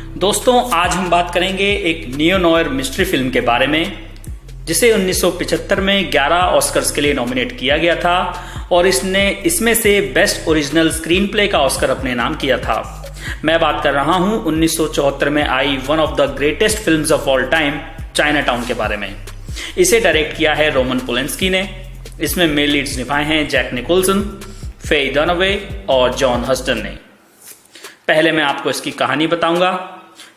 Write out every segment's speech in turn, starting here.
दोस्तों आज हम बात करेंगे एक नियो नोयर मिस्ट्री फिल्म के बारे में जिसे 1975 में 11 ऑस्कर्स के लिए नॉमिनेट किया गया था और इसमें से बेस्ट ओरिजिनल स्क्रीन प्ले का ऑस्कर अपने नाम किया था। मैं बात कर रहा हूं 1974 में I one of the greatest films of all time Chinatown के बारे में। इसे डायरेक्ट किया है रोमन पोलेंस्की ने। इसमें मेल लीड्स निभाए हैं जैक निकोलसन, फेई डनअवे और जॉन हस्टन ने। पहले मैं आपको इसकी कहानी बताऊंगा,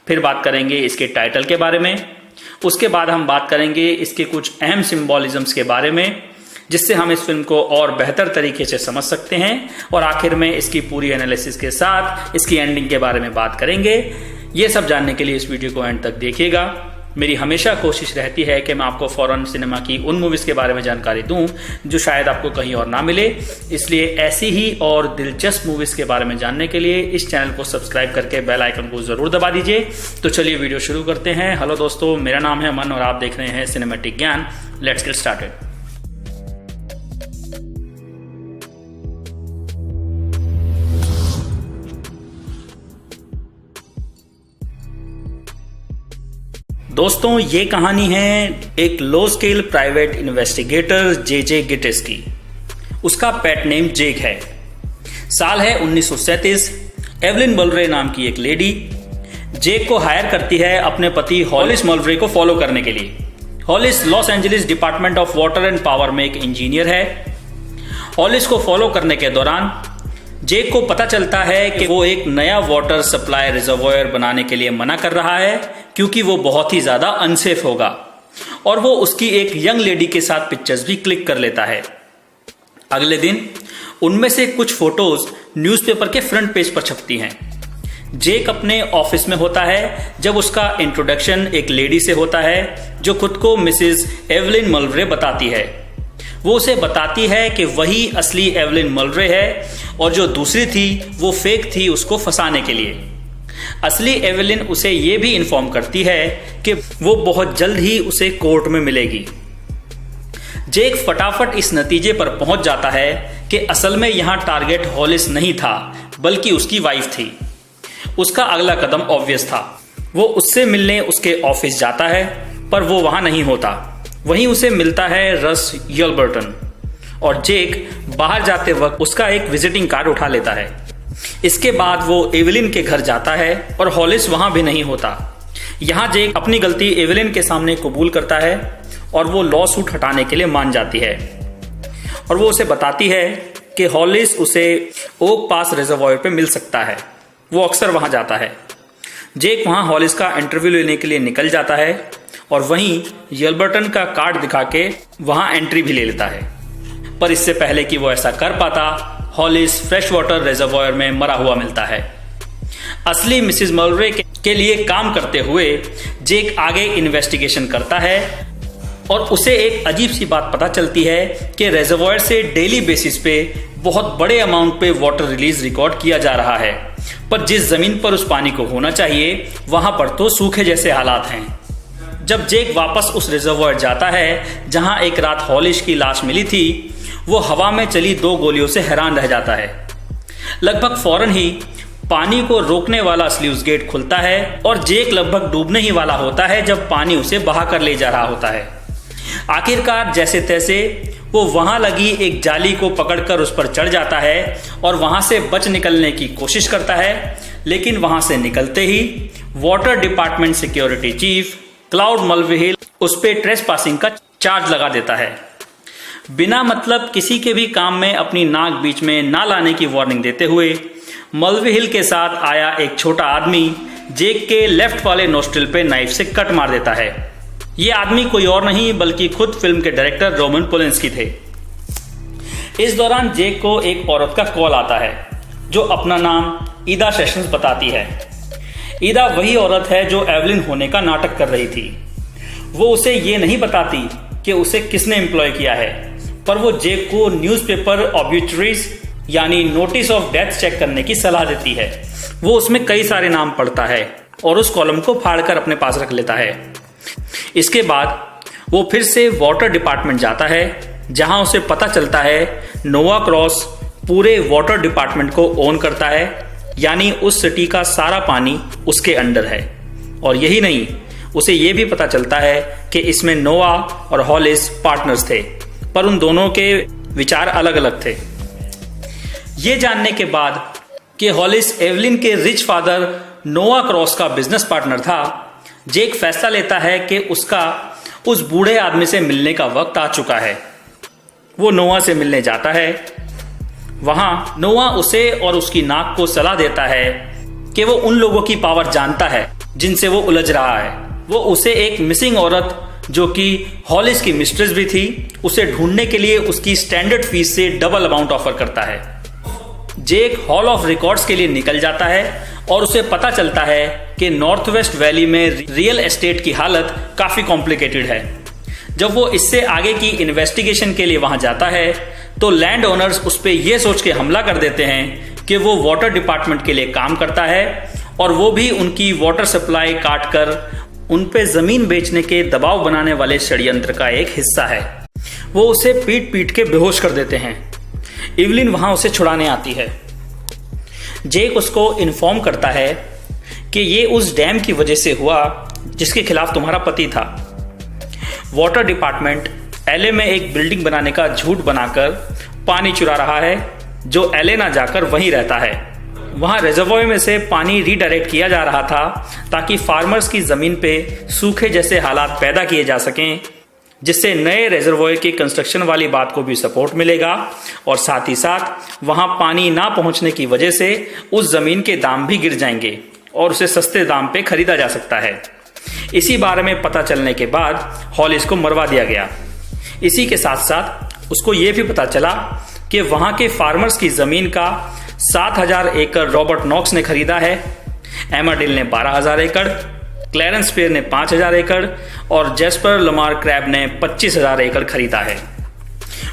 फिर बात करेंगे इसके टाइटल के बारे में, उसके बाद हम बात करेंगे इसके कुछ अहम सिंबॉलिज्म्स के बारे में जिससे हम इस फिल्म को और बेहतर तरीके से समझ सकते हैं, और आखिर में इसकी पूरी एनालिसिस के साथ इसकी एंडिंग के बारे में बात करेंगे। ये सब जानने के लिए इस वीडियो को एंड तक देखिएगा। मेरी हमेशा कोशिश रहती है कि मैं आपको फॉरेन सिनेमा की उन मूवीज के बारे में जानकारी दूं जो शायद आपको कहीं और ना मिले, इसलिए ऐसी ही और दिलचस्प मूवीज के बारे में जानने के लिए इस चैनल को सब्सक्राइब करके बेल आइकन को जरूर दबा दीजिए। तो चलिए वीडियो शुरू करते हैं। हेलो दोस्तों, मेरा नाम है अमन और आप देख रहे हैं सिनेमैटिक ज्ञान। Let's get started. दोस्तों ये कहानी है एक लो स्केल प्राइवेट इन्वेस्टिगेटर जे गिटिस की। उसका पेट नेम जेक है। साल है 1937। एवलिन मल्वे नाम की एक लेडी जेक को हायर करती है अपने पति हॉलिस मल्वे को फॉलो करने के लिए। Hollies Los Angeles department of water and power में एक इंजीनियर है। हॉलिस को फॉलो करने के दौरान जेक को पता चलता है कि वो एक नया वाटर सप्लाई रिजर्वॉयर बनाने के लिए मना कर रहा है क्योंकि वो बहुत ही ज्यादा अनसेफ होगा, और वो उसकी एक यंग लेडी के साथ पिक्चर्स भी क्लिक कर लेता है। अगले दिन उनमें से कुछ फोटोज न्यूज़पेपर के फ्रंट पेज पर छपती हैं। जेक अपने ऑफिस में होता है जब उसका इंट्रोडक्शन एक लेडी से होता है जो खुद को मिसेस एवलिन मल्वे बताती है। वो उसे बताती है कि वही असली एवलिन मल्वे है और जो दूसरी थी वो फेक थी उसको फंसाने के लिए। असली एवलिन उसे ये भी इन्फॉर्म करती है कि वो बहुत जल्द ही उसे कोर्ट में मिलेगी। जेक फटाफट इस नतीजे पर पहुंच जाता है कि असल में यहां टारगेट हॉलिस नहीं था बल्कि उसकी वाइफ थी। उसका अगला कदम ऑब्वियस था। वो उससे मिलने उसके ऑफिस जाता है पर वो वहां नहीं होता। वहीं उसे मिलता है रस यलबर्टन और जेक बाहर जाते वक्त उसका एक विजिटिंग कार्ड उठा लेता है। इसके बाद वो एवलिन के घर जाता है और हॉलिस वहां भी नहीं होता। यहां जेक अपनी गलती एवलिन के सामने कबूल करता है और वो लॉ सूट हटाने के लिए मान जाती है, और वो उसे बताती है कि हॉलिस उसे ओक पास रिजर्वॉयर पे मिल सकता है। वो अक्सर वहां जाता है। जेक वहां हॉलिस का इंटरव्यू लेने के लिए निकल जाता है और वहीं यलबर्टन का कार्ड दिखा के वहां एंट्री भी ले लेता है। पर इससे पहले कि वो ऐसा कर पाता, हॉलिस फ्रेश वाटर रिजर्वॉयर में मरा हुआ मिलता है। असली मिसेस मल्वे के लिए काम करते हुए जेक आगे इन्वेस्टिगेशन करता है और उसे एक अजीब सी बात पता चलती है कि रिजर्वॉयर से डेली बेसिस पे बहुत बड़े अमाउंट पे वाटर रिलीज रिकॉर्ड किया जा रहा है, पर जिस जमीन पर उस पानी को होना चाहिए वहां पर तो सूखे जैसे हालात हैं। जब जेक वापस उस रिजर्वॉयर जाता है जहां एक रात हॉलिस की लाश मिली थी, वो हवा में चली 2 गोलियों से हैरान रह जाता है। लगभग फौरन ही पानी को रोकने वाला स्ल्यूज गेट खुलता है और जेक लगभग डूबने ही वाला होता है जब पानी उसे बहा कर ले जा रहा होता है। आखिरकार जैसे तैसे वो वहां लगी एक जाली को पकड़कर उस पर चढ़ जाता है और वहां से बच निकलने की कोशिश करता है, लेकिन वहां से निकलते ही water department security chief Claude Mulvihill उस पे ट्रेसपासिंग का चार्ज लगा देता है। बिना मतलब किसी के भी काम में अपनी नाक बीच में ना लाने की वार्निंग देते हुए मल्विहिल के साथ आया एक छोटा आदमी जेक के लेफ्ट वाले नोस्ट्रिल पे नाइफ से कट मार देता है। ये आदमी कोई और नहीं बल्कि खुद फिल्म के डायरेक्टर रोमन पोलेंस्की थे। इस दौरान जेक को एक औरत का कॉल आता है जो अपना नाम ईदा सेशंस बताती है। ईदा वही औरत है जो एवलिन होने का नाटक कर रही थी। वो उसे ये नहीं बताती कि उसे किसने एम्प्लॉय किया है, पर वो जेक को न्यूज़पेपर ऑब्यूटरीज यानी नोटिस ऑफ डेथ चेक करने की सलाह देती है। वो उसमें कई सारे नाम पढ़ता है और उस कॉलम को फाड़कर अपने पास रख लेता है। इसके बाद वो फिर से वाटर डिपार्टमेंट जाता है जहां उसे पता चलता है नोवा क्रॉस पूरे वाटर डिपार्टमेंट को ओन करता है, यानी उस सिटी का सारा पानी उसके अंडर है। और यही नहीं, उसे यह भी पता चलता है कि इसमें नोआ और हॉलिस पार्टनर्स थे, पर उन दोनों के विचार अलग अलग थे। ये जानने के बाद कि हॉलिस एवलिन के रिच फादर नोआ क्रॉस का बिजनेस पार्टनर था, जेक फैसला लेता है कि उसका उस बूढ़े आदमी से मिलने का वक्त आ चुका है। वो नोआ से मिलने जाता है। वहां नोआ उसे और उसकी नाक को सलाह देता है कि वो उन लोगों की पावर जानता है जिनसे वो उलझ रहा है। वो उसे एक मिसिंग औरत, जो कि हॉलिस की मिस्ट्रेस भी थी, उसे ढूंढने के लिए उसकी स्टैंडर्ड फीस से डबल अमाउंट ऑफर करता है। जेक हॉल ऑफ रिकॉर्ड्स के लिए निकल जाता है और उसे पता चलता है कि नॉर्थ वेस्ट वैली में रियल एस्टेट की हालत काफी कॉम्प्लिकेटेड है। जब वो इससे आगे की इन्वेस्टिगेशन के लिए वहां जाता है तो लैंड ओनर्स उस पर यह सोच के हमला कर देते हैं कि वो वाटर डिपार्टमेंट के लिए काम करता है और वो भी उनकी वाटर सप्लाई काट कर उन पे जमीन बेचने के दबाव बनाने वाले षड्यंत्र का एक हिस्सा है। वो उसे पीट पीट के बेहोश कर देते हैं। एवलिन वहां उसे छुड़ाने आती है। जेक उसको इन्फॉर्म करता है कि ये उस डैम की वजह से हुआ जिसके खिलाफ तुम्हारा पति था। वाटर डिपार्टमेंट एलए में एक बिल्डिंग बनाने का झूठ बनाकर पानी चुरा रहा है, जो एलए ना जाकर वहीं रहता है। वहां रिजर्वॉयर में से पानी रीडायरेक्ट किया जा रहा था ताकि फार्मर्स की जमीन पे सूखे जैसे हालात पैदा किए जा सकें, जिससे नए रिजर्वॉयर की कंस्ट्रक्शन वाली बात को भी सपोर्ट मिलेगा और साथ ही साथ वहां पानी ना पहुंचने की वजह से उस जमीन के दाम भी गिर जाएंगे और उसे सस्ते दाम पे खरीदा जा सकता है। इसी बारे में पता चलने के बाद हॉलिस को मरवा दिया गया। इसी के साथ साथ उसको यह भी पता चला कि वहां के फार्मर्स की जमीन का 7,000 एकड़ रॉबर्ट नॉक्स ने खरीदा है, एमाडिल ने 12,000 एकड़, क्लैरेंस फेयर ने 5,000 एकड़ और जेस्पर लमार क्रैब ने 25,000 एकड़ खरीदा है।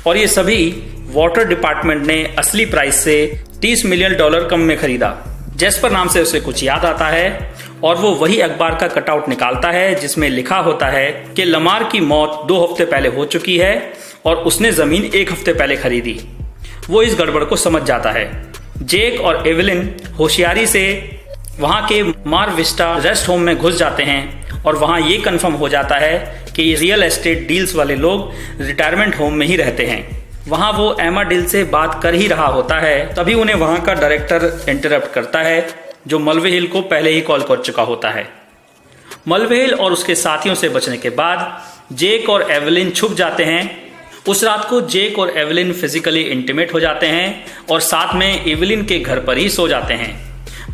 और ये सभी वाटर डिपार्टमेंट ने असली प्राइस से $30 मिलियन कम में खरीदा। जेस्पर नाम से उसे कुछ याद आता है और वो वही अखबार का कटआउट निकालता है जिसमें लिखा होता है कि लमार की मौत 2 हफ्ते पहले हो चुकी है और उसने जमीन 1 हफ्ते पहले खरीदी। वो इस गड़बड़ को समझ जाता है। जेक और एवलिन होशियारी से वहां के मार विस्टा रेस्ट होम में घुस जाते हैं और वहां ये कंफर्म हो जाता है कि रियल एस्टेट डील्स वाले लोग रिटायरमेंट होम में ही रहते हैं। वहां वो एमाडिल से बात कर ही रहा होता है, तभी उन्हें वहां का डायरेक्टर इंटरप्ट करता है, जो मल्वेहिल को पहले ही कॉल कर चुका होता है। मल्वेहिल और उसके साथियों से बचने के बाद जेक और एवलिन छुप जाते हैं। उस रात को जेक और एवलिन फिजिकली इंटीमेट हो जाते हैं और साथ में एवलिन के घर पर ही सो जाते हैं।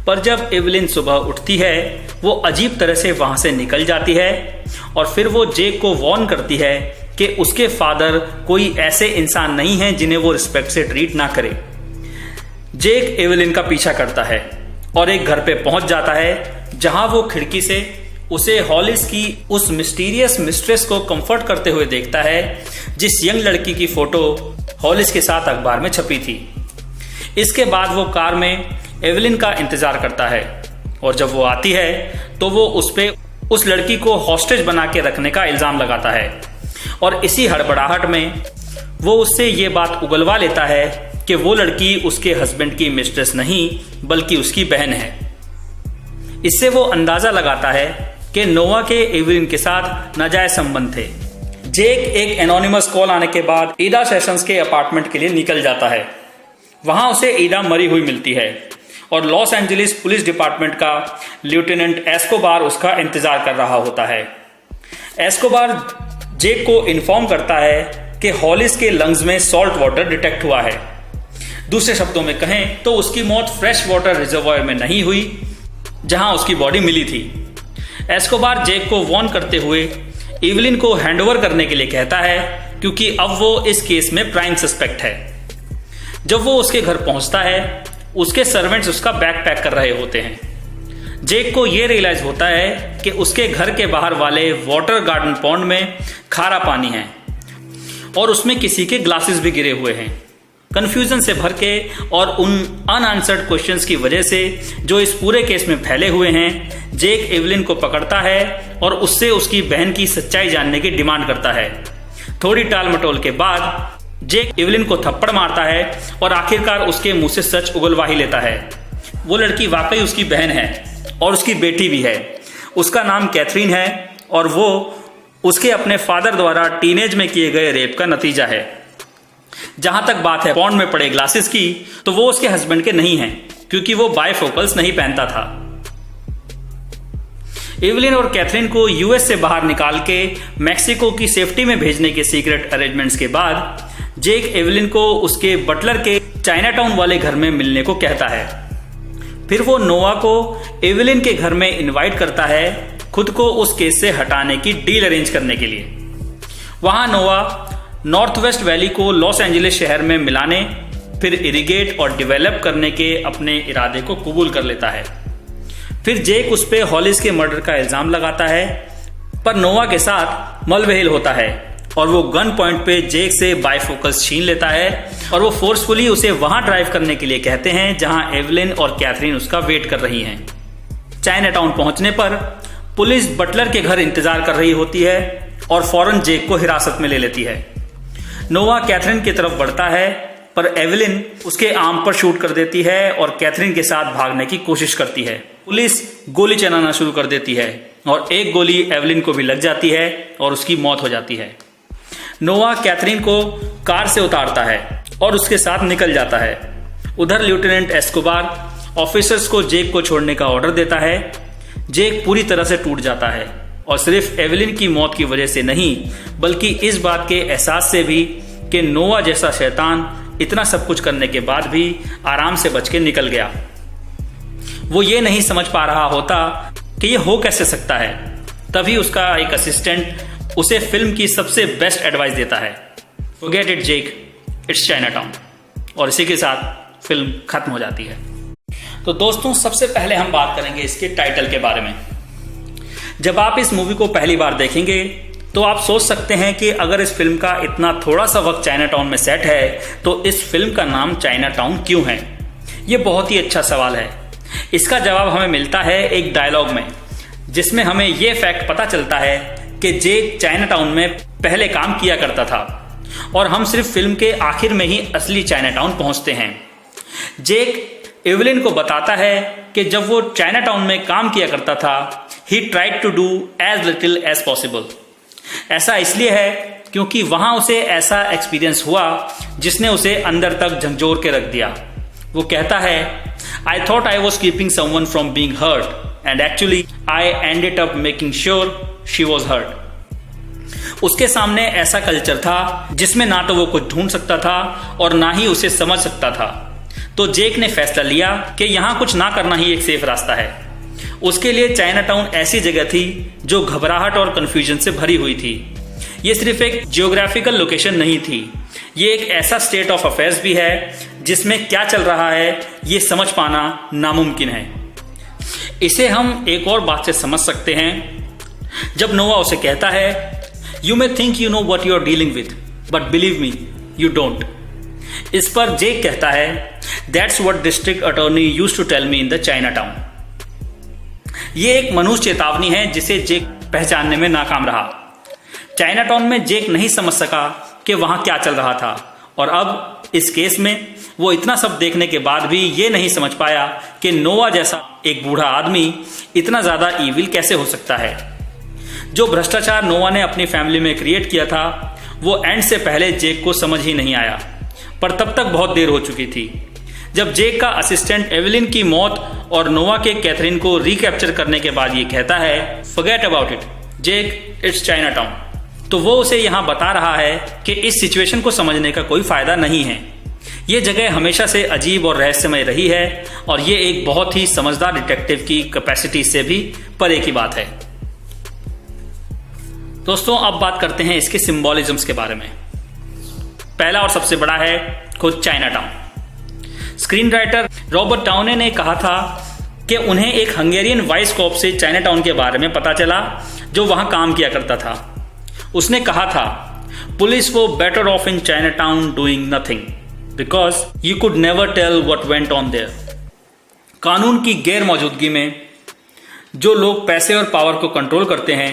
पर जब एवलिन सुबह उठती है वो अजीब तरह से वहां से निकल जाती है और फिर वो जेक को वार्न करती है कि उसके फादर कोई ऐसे इंसान नहीं है जिन्हें वो रिस्पेक्ट से ट्रीट ना करे। जेक एवलिन का पीछा करता है और एक घर पे पहुंच जाता है जहां वो खिड़की से उसे हॉलिस की उस मिस्टीरियस मिस्ट्रेस को कंफर्ट करते हुए देखता है जिस यंग लड़की की फोटो हॉलिस के साथ अखबार में छपी थी। इसके बाद वो कार में एवलिन का इंतजार करता है और जब वो आती है तो वो उस लड़की को हॉस्टेज बना के रखने का इल्जाम लगाता है और इसी हड़बड़ाहट में वो उससे ये बात उगलवा लेता है कि वो लड़की उसके हस्बैंड की मिस्ट्रेस नहीं बल्कि उसकी बहन है। इससे वो अंदाजा लगाता है कि नोआ के एवलिन के साथ नाजायज संबंध थे। जेक एक एनोनिमस कॉल आने के बाद ईडा सेशंस के अपार्टमेंट के लिए निकल जाता है। वहां उसे ईडा मरी हुई मिलती है और लॉस एंजलिस पुलिस डिपार्टमेंट का लेफ्टिनेंट एस्कोबार उसका इंतजार कर रहा होता है। एस्कोबार जेक को इन्फॉर्म करता है कि हॉलिस के लंग्स में सॉल्ट वाटर डिटेक्ट हुआ है। दूसरे शब्दों में कहें तो उसकी मौत फ्रेश वाटर रिजर्वॉयर में नहीं हुई जहां उसकी बॉडी मिली थी। एस्कोबार जेक को वार्न करते हुए एवलिन को हैंडओवर करने के लिए कहता है क्योंकि अब वो इस केस में प्राइम सस्पेक्ट है। जब वो उसके घर पहुंचता है उसके सर्वेंट्स उसका बैग पैक कर रहे होते हैं। जेक को यह रियलाइज होता है कि उसके घर के बाहर वाले वाटर गार्डन पॉन्ड में खारा पानी है और उसमें किसी के ग्लासेस भी गिरे हुए हैं। कंफ्यूजन से भर के और उन अनआंसर्ड क्वेश्चंस की वजह से जो इस पूरे केस में फैले हुए हैं, जेक एवलिन को पकड़ता है और उससे उसकी बहन की सच्चाई जानने की डिमांड करता है। थोड़ी टाल मटोल के बाद जेक एवलिन को थप्पड़ मारता है और आखिरकार उसके मुंह से सच उगलवा ही लेता है। वो लड़की वाकई उसकी बहन है और उसकी बेटी भी है। उसका नाम कैथरीन है और वो उसके अपने फादर द्वारा टीनेज में किए गए रेप का नतीजा है। जहां तक बात है पॉन्ड में पड़े ग्लासेस की, तो वो उसके हस्बैंड के नहीं हैं क्योंकि वो बायफोकल्स नहीं पहनता था। एवलिन और कैथरीन को यूएस से बाहर निकाल के मैक्सिको की सेफ्टी में भेजने के सीक्रेट अरेंजमेंट्स के बाद जेक एवलिन को उसके बटलर के चाइनाटाउन वाले घर में मिलने को कहता है। फिर वो नोवा को एवलिन के घर में इनवाइट करता है खुद को उस केस से हटाने की डील अरेंज करने के लिए। वहां नोवा नॉर्थ वेस्ट वैली को लॉस एंजलिस शहर में मिलाने, फिर इरिगेट और डेवलप करने के अपने इरादे को कबूल कर लेता है। फिर जेक उस पे हॉलिस के मर्डर का इल्जाम लगाता है, पर नोवा के साथ मलबेहल होता है और वो गन पॉइंट पे जेक से बायफोकल्स छीन लेता है और वो फोर्सफुली उसे वहां ड्राइव करने के लिए कहते हैं जहां एवलिन और कैथरीन उसका वेट कर रही हैं। चाइनाटाउन पहुंचने पर पुलिस बटलर के घर इंतजार कर रही होती है और फौरन जेक को हिरासत में ले लेती है। नोवा कैथरीन की तरफ बढ़ता है पर एवलिन उसके आर्म पर शूट कर देती है और कैथरीन के साथ भागने की कोशिश करती है। पुलिस गोली चलाना शुरू कर देती है और एक गोली एवलिन को भी लग जाती है और उसकी मौत हो जाती है। नोवा कैथरीन को कार से उतारता है और उसके साथ निकल जाता है। उधर लेफ्टिनेंट एस्कोबार ऑफिसर्स को जेक को छोड़ने का ऑर्डर देता है। जेक पूरी तरह से टूट जाता है और सिर्फ एवलिन की मौत की वजह से नहीं बल्कि इस बात के एहसास से भी कि नोवा जैसा शैतान इतना सब कुछ करने के बाद भी आराम से बच के निकल गया। वो ये नहीं समझ पा रहा होता कि ये हो कैसे सकता है। तभी उसका एक असिस्टेंट उसे फिल्म की सबसे बेस्ट एडवाइस देता है, फॉरगेट इट जेक, इट्स चाइनाटाउन। और इसी के साथ फिल्म खत्म हो जाती है। तो दोस्तों, सबसे पहले हम बात करेंगे इसके टाइटल के बारे में। जब आप इस मूवी को पहली बार देखेंगे तो आप सोच सकते हैं कि अगर इस फिल्म का इतना थोड़ा सा वक्त चाइनाटाउन में सेट है तो इस फिल्म का नाम चाइनाटाउन क्यों है। ये बहुत ही अच्छा सवाल है। इसका जवाब हमें मिलता है एक डायलॉग में, जिसमें हमें यह फैक्ट पता चलता है कि जेक चाइनाटाउन में पहले काम किया करता था और हम सिर्फ फिल्म के आखिर में ही असली चाइनाटाउन पहुंचते हैं। जेक एवलिन को बताता है कि जब वो चाइनाटाउन में काम किया करता था, he tried to do as little as possible. ऐसा इसलिए है क्योंकि वहां उसे ऐसा एक्सपीरियंस हुआ जिसने उसे अंदर तक झंझोर के रख दिया। वो कहता है, I thought I was keeping someone from being hurt and actually I ended up making sure she was hurt. उसके सामने ऐसा कल्चर था जिसमें ना तो वो कुछ ढूंढ सकता था और ना ही उसे समझ सकता था। तो जेक ने फैसला लिया कि यहां कुछ ना करना ही एक सेफ रास्ता है। उसके लिए चाइनाटाउन ऐसी जगह थी जो घबराहट और कंफ्यूजन से भरी हुई थी। ये सिर्फ एक जियोग्राफिकल लोकेशन नहीं थी, ये एक ऐसा स्टेट ऑफ अफेयर्स भी है जिसमें क्या चल रहा है ये समझ पाना नामुमकिन है। इसे हम एक और बात से समझ सकते हैं जब नोवा उसे कहता है, you may think you know what you are dealing with but believe me you don't. इस पर जेक कहता है, that's what district attorney used to tell me in the Chinatown. ये एक मनुष्य चेतावनी है जिसे जेक पहचानने में नाकाम रहा। चाइनाटाउन में जेक नहीं समझ सका कि वहां क्या चल रहा था और अब इस केस में वो इतना सब देखने के बाद भी ये नहीं समझ पाया कि नोवा जैसा एक बूढ़ा आदमी इतना ज्यादा ईविल कैसे हो सकता है। जो भ्रष्टाचार नोवा ने अपनी फैमिली में क्रिएट किया था वो एंड से पहले जेक को समझ ही नहीं आया, पर तब तक बहुत देर हो चुकी थी। जब जेक का असिस्टेंट एवलिन की मौत और नोवा के कैथरीन को रिकैप्चर करने के बाद ये कहता है, forget about it Jake, it's Chinatown, तो वो उसे यहां बता रहा है कि इस सिचुएशन को समझने का कोई फायदा नहीं है। ये जगह हमेशा से अजीब और रहस्यमय रही है और ये एक बहुत ही समझदार डिटेक्टिव की कैपेसिटी से भी परे की बात है। दोस्तों, अब बात करते हैं इसके सिंबॉलिज्म्स के बारे में। पहला और सबसे बड़ा है खुद चाइनाटाउन। स्क्रीन राइटर रॉबर्ट डाउने ने कहा था कि उन्हें एक हंगेरियन वाइस कॉप से चाइनाटाउन के बारे में पता चला जो वहां काम किया करता था। उसने कहा था, पुलिस वो better off in Chinatown doing nothing because you could never tell what went on there. कानून की गैर मौजूदगी में जो लोग पैसे और पावर को कंट्रोल करते हैं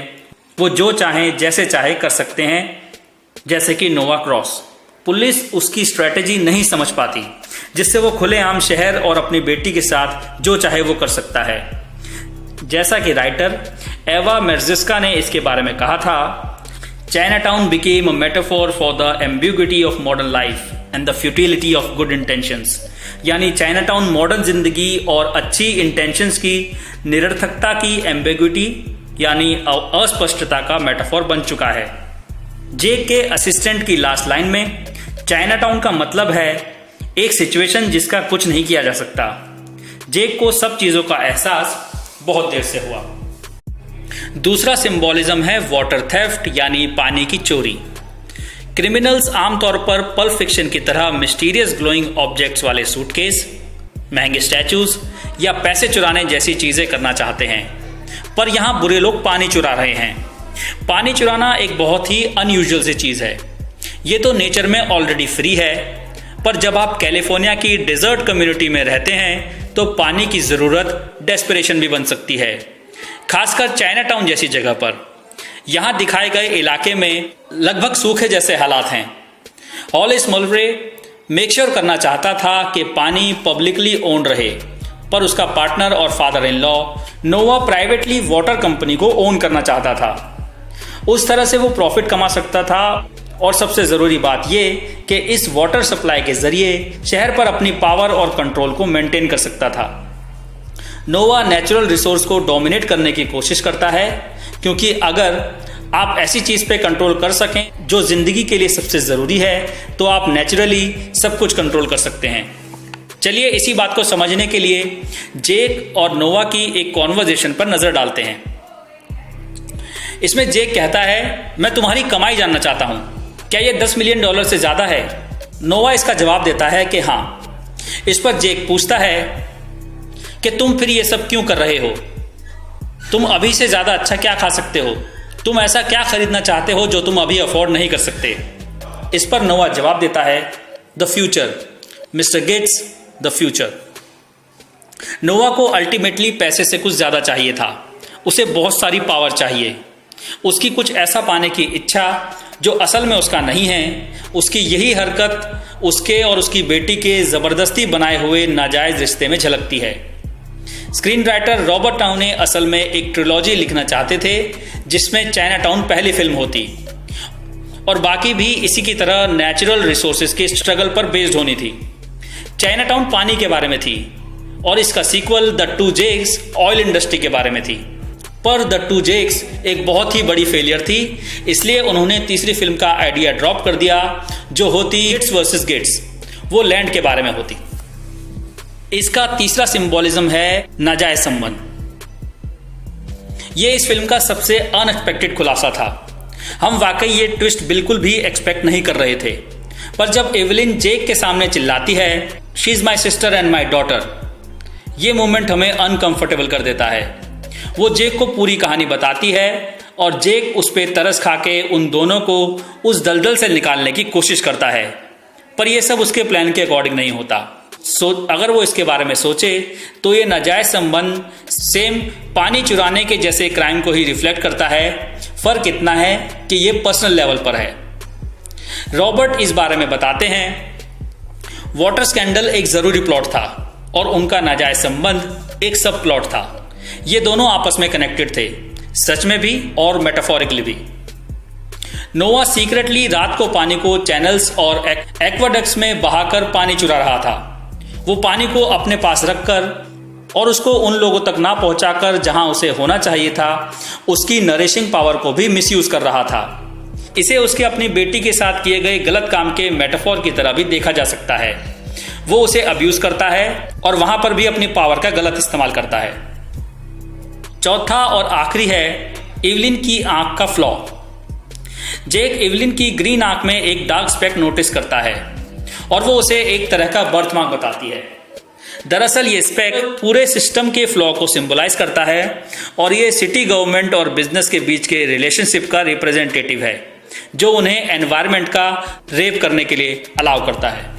वो जो चाहें जैसे चाहे कर सकते हैं, जैसे कि नोवा क्रॉस। पुलिस उसकी स्ट्रेटेजी नहीं समझ पाती, जिससे वो खुलेआम शहर और अपनी बेटी के साथ जो चाहे वो कर सकता है। जैसा कि राइटर एवा मेर्जिस्का ने इसके बारे में कहा था, Chinatown became a metaphor for the ambiguity of modern life and the futility of good intentions. यानी चाइनाटाउन मॉडर्न जिंदगी और अच्छी इंटेंशंस की निरर्थकता की एम्बिग्युइटी यानी अस्पष्टता का मेटाफोर बन चुका है। जेक के असिस्टेंट की लास्ट लाइन में चाइनाटाउन का मतलब है एक सिचुएशन जिसका कुछ नहीं किया जा सकता। जेक को सब चीजों का एहसास बहुत देर से हुआ। दूसरा सिंबोलिज्म है वाटर थेफ्ट यानी पानी की चोरी। क्रिमिनल्स आमतौर पर पल्प फिक्शन की तरह मिस्टीरियस ग्लोइंग ऑब्जेक्ट्स वाले सूटकेस, महंगे स्टैचूज या पैसे चुराने जैसी चीजें करना चाहते हैं, पर यहां बुरे लोग पानी चुरा रहे हैं। पानी चुराना एक बहुत ही अनयूजुअल सी चीज है। ये तो नेचर में ऑलरेडी फ्री है, पर जब आप कैलिफोर्निया की डेजर्ट कम्युनिटी में रहते हैं तो पानी की जरूरत डेस्परेशन भी बन सकती है, खासकर चाइनाटाउन जैसी जगह पर। यहां दिखाए गए इलाके में लगभग सूखे जैसे हालात हैं। हॉलिस मल्वे मेक श्योर करना चाहता था कि पानी पब्लिकली ओन रहे, पर उसका पार्टनर और father in law Nova privately water company को ओन करना चाहता था। उस तरह से वो प्रॉफिट कमा सकता था और सबसे जरूरी बात ये कि इस वाटर सप्लाई के जरिए शहर पर अपनी पावर और कंट्रोल को मेंटेन कर सकता था। नोवा नेचुरल रिसोर्स को डोमिनेट करने की कोशिश करता है, क्योंकि अगर आप ऐसी चीज पे कंट्रोल कर सकें जो जिंदगी के लिए सबसे जरूरी है तो आप नेचुरली सब कुछ कंट्रोल कर सकते हैं। चलिए इसी बात को समझने के लिए जेक और नोवा की एक कॉन्वर्जेशन पर नजर डालते हैं। इसमें जेक कहता है, मैं तुम्हारी कमाई जानना चाहता हूं, क्या यह $10 मिलियन से ज्यादा है? नोवा इसका जवाब देता है कि हाँ। इस पर जेक पूछता है कि तुम फिर ये सब क्यों कर रहे हो? तुम अभी से ज्यादा अच्छा क्या खा सकते हो? तुम ऐसा क्या खरीदना चाहते हो जो तुम अभी अफोर्ड नहीं कर सकते? इस पर नोवा जवाब देता है, the future mister Gates, the future. Noah को अल्टीमेटली पैसे से कुछ ज्यादा चाहिए था। उसे बहुत सारी पावर चाहिए, उसकी कुछ ऐसा पाने की इच्छा जो असल में उसका नहीं है। उसकी यही हरकत उसके और उसकी बेटी के जबरदस्ती बनाए हुए नाजायज रिश्ते में झलकती है। स्क्रीन राइटर रॉबर्ट डाउने असल में एक ट्रिलॉजी लिखना चाहते थे जिसमें चाइनाटाउन पहली फिल्म होती और बाकी भी इसी की तरह नेचुरल रिसोर्सेज के स्ट्रगल पर बेस्ड होनी थी। चाइनाटाउन पानी के बारे में थी और इसका sequel the two Jakes oil industry के बारे में थी, पर द टू जेक्स एक बहुत ही बड़ी फेलियर थी, इसलिए उन्होंने तीसरी फिल्म का आइडिया ड्रॉप कर दिया जो होती गेट्स वर्सेस गेट्स, वो लैंड के बारे में होती। इसका तीसरा सिंबोलिज्म है नाजायज संबंध। ये इस फिल्म का सबसे अनएक्सपेक्टेड खुलासा था। हम वाकई ये ट्विस्ट बिल्कुल भी एक्सपेक्ट नहीं कर रहे थे, पर जब एवलिन जेक के सामने चिल्लाती है, she is my sister and my daughter, ये मोमेंट हमें अनकंफर्टेबल कर देता है। वो जेक को पूरी कहानी बताती है और जेक उस पर तरस खा के उन दोनों को उस दलदल से निकालने की कोशिश करता है, पर यह सब उसके प्लान के अकॉर्डिंग नहीं होता। अगर वो इसके बारे में सोचे तो ये नाजायज संबंध सेम पानी चुराने के जैसे क्राइम को ही रिफ्लेक्ट करता है। फर्क इतना है कि ये पर्सनल लेवल पर है। रॉबर्ट इस बारे में बताते हैं, वाटर स्कैंडल एक जरूरी प्लॉट था और उनका नाजायज संबंध एक सब प्लॉट था। ये दोनों आपस में कनेक्टेड थे, सच में भी और मेटाफोरिकली भी। नोवा सीक्रेटली रात को पानी को चैनल्स और एक्वाडक्ट्स में बहाकर पानी चुरा रहा था। वो पानी को अपने पास रखकर और उसको उन लोगों तक ना पहुंचाकर जहां उसे होना चाहिए था, उसकी नरिशिंग पावर को भी मिसयूज कर रहा था। इसे उसके अपनी बेटी के साथ किए गए गलत काम के मेटाफोर की तरह भी देखा जा सकता है। वो उसे अब्यूज करता है और वहां पर भी अपनी पावर का गलत इस्तेमाल करता है। चौथा और आखिरी है एवलिन की आंख का फ्लॉ। जेक एवलिन की ग्रीन आंख में एक डार्क स्पेक नोटिस करता है और वो उसे एक तरह का बर्थमार्क बताती है। दरअसल ये स्पेक पूरे सिस्टम के फ्लॉ को सिंबलाइज करता है और ये सिटी गवर्नमेंट और बिजनेस के बीच के रिलेशनशिप का रिप्रेजेंटेटिव है जो उन्हें एनवायरनमेंट का रेप करने के लिए अलाउ करता है।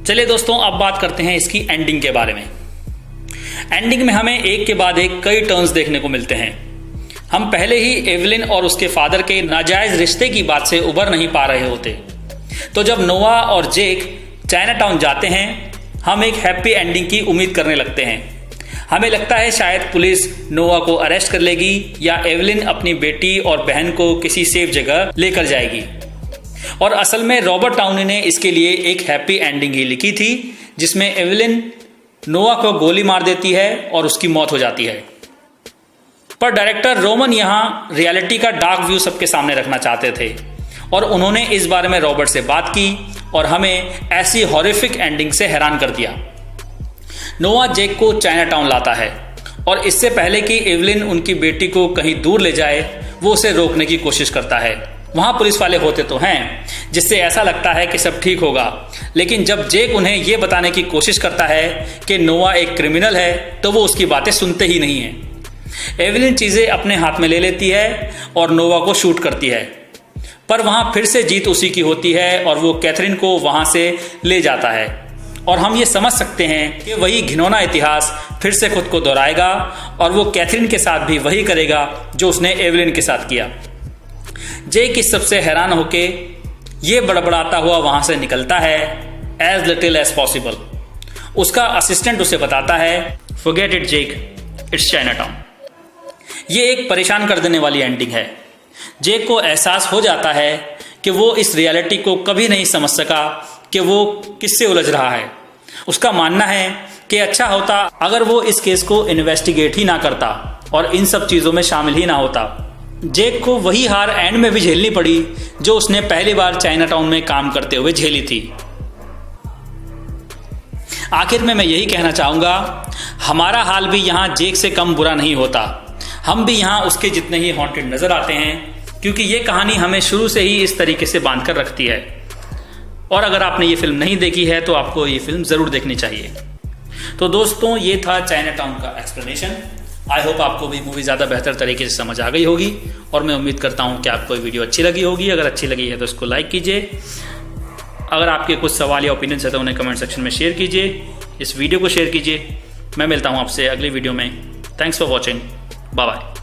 चलिए दोस्तों, अब बात करते हैं इसकी एंडिंग के बारे में। एंडिंग में हमें एक के बाद एक कई टर्न्स देखने को मिलते हैं। हम पहले ही एवलिन और उसके फादर के नाजायज रिश्ते की बात से उबर नहीं पा रहे होते। तो जब नोआ और जेक चाइना टाउन जाते हैं, हम एक हैप्पी एंडिंग की उम्मीद करने लगते हैं। हमें लगता है शायद पुलिस नोआ को अरेस्ट कर लेगी या एवलिन अपनी बेटी और बहन को किसी सेफ जगह लेकर जाएगी। और असल में रॉबर्ट डाउनी ने इसके लिए एक हैप्पी एंडिंग ही लिखी थी, जिसमें एवलिन नोआ को गोली मार देती है और उसकी मौत हो जाती है। पर डायरेक्टर रोमन यहां रियलिटी का डार्क व्यू सबके सामने रखना चाहते थे और उन्होंने इस बारे में रॉबर्ट से बात की और हमें ऐसी हॉरिफिक एंडिंग से हैरान कर दिया। नोआ जेक को चाइना टाउन लाता है और इससे पहले कि एवलिन उनकी बेटी को कहीं दूर ले जाए, वो उसे रोकने की कोशिश करता है। वहां पुलिस वाले होते तो हैं, जिससे ऐसा लगता है कि सब ठीक होगा, लेकिन जब जेक उन्हें यह बताने की कोशिश करता है कि नोआ एक क्रिमिनल है, तो वो उसकी बातें सुनते ही नहीं हैं। एवलिन चीजें अपने हाथ में ले लेती है और नोआ को शूट करती है, पर वहां फिर से जीत उसी की होती है और वो कैथरीन को वहां से ले जाता है। और हम ये समझ सकते हैं कि वही घिनौना इतिहास फिर से खुद को दोहराएगा और वो कैथरीन के साथ भी वही करेगा जो उसने एवलिन के साथ किया। जेक इस सबसे हैरान होके ये बड़बड़ाता हुआ वहां से निकलता है, एज लिटिल एज पॉसिबल। उसका असिस्टेंट उसे बताता है, forget it Jake, it's China town. ये एक परेशान कर देने वाली एंडिंग है। जेक को एहसास हो जाता है कि वो इस रियलिटी को कभी नहीं समझ सका कि वो किससे उलझ रहा है। उसका मानना है कि अच्छा होता अगर वो इस केस को इन्वेस्टिगेट ही ना करता और इन सब चीजों में शामिल ही ना होता। जेक को वही हार एंड में भी झेलनी पड़ी जो उसने पहली बार चाइना टाउन में काम करते हुए झेली थी। आखिर में मैं यही कहना चाहूंगा, हमारा हाल भी यहां जेक से कम बुरा नहीं होता। हम भी यहां उसके जितने ही हॉन्टेड नजर आते हैं, क्योंकि ये कहानी हमें शुरू से ही इस तरीके से बांध कर रखती है। और अगर आपने ये फिल्म नहीं देखी है तो आपको ये फिल्म जरूर देखनी चाहिए। तो दोस्तों, ये था चाइना टाउन का एक्सप्लेनेशन। आई होप आपको भी मूवी ज़्यादा बेहतर तरीके से समझ आ गई होगी और मैं उम्मीद करता हूँ कि आपको ये वीडियो अच्छी लगी होगी। अगर अच्छी लगी है तो इसको लाइक कीजिए। अगर आपके कुछ सवाल या ओपिनियंस है तो उन्हें कमेंट सेक्शन में शेयर कीजिए। इस वीडियो को शेयर कीजिए। मैं मिलता हूँ आपसे अगली वीडियो में। Thanks for watching. Bye bye.